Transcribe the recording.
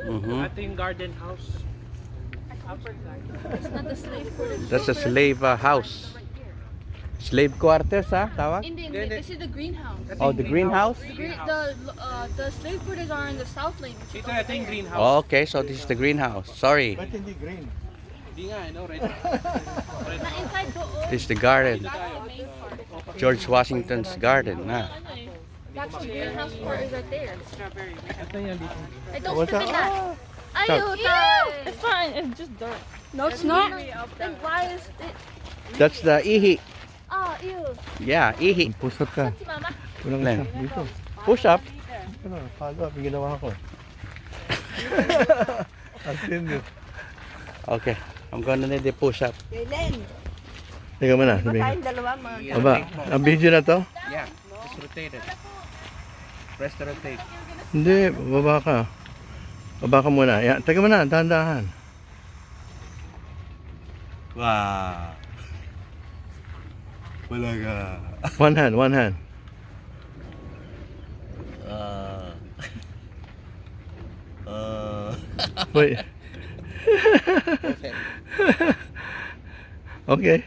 Ito yung garden house. Upper side. It's not the slave quarters. That's a slave house. Slave quarters, ha? Tawag? Hindi. This is the greenhouse. Oh, the greenhouse? The slave quarters are in the south lane. Which is Ito yung greenhouse. Oh, okay, so this is the greenhouse. Sorry. Ba't hindi green? Hindi nga, no? Red. na inside doon. This is the garden. That's the main part. George Washington's garden, ha? That's the greenhouse part is right there. Strawberry. Ito yan dito. I don't What's spit in that. Stop. It's fine. It's just dirt. No, it's not. Then why is it? That's the ihi. Ah, ew. Yeah, ihi. Push up ka. Si mama. Walang Len. isa. Dito. Push up. Ano, follow up yung ginawa ko. Ang tindi. Okay, I'm gonna need a push up. Len, Teka mo na, sabihin. tayong dalawa mga Aba, ang video na to? Yeah, just rotate it. Press the rotate. Hindi, baba ka. Baba ka muna. Yan, teka mo na, dahan-dahan. Wow. Wala ka. One hand, one hand. Wait. Okay. Okay.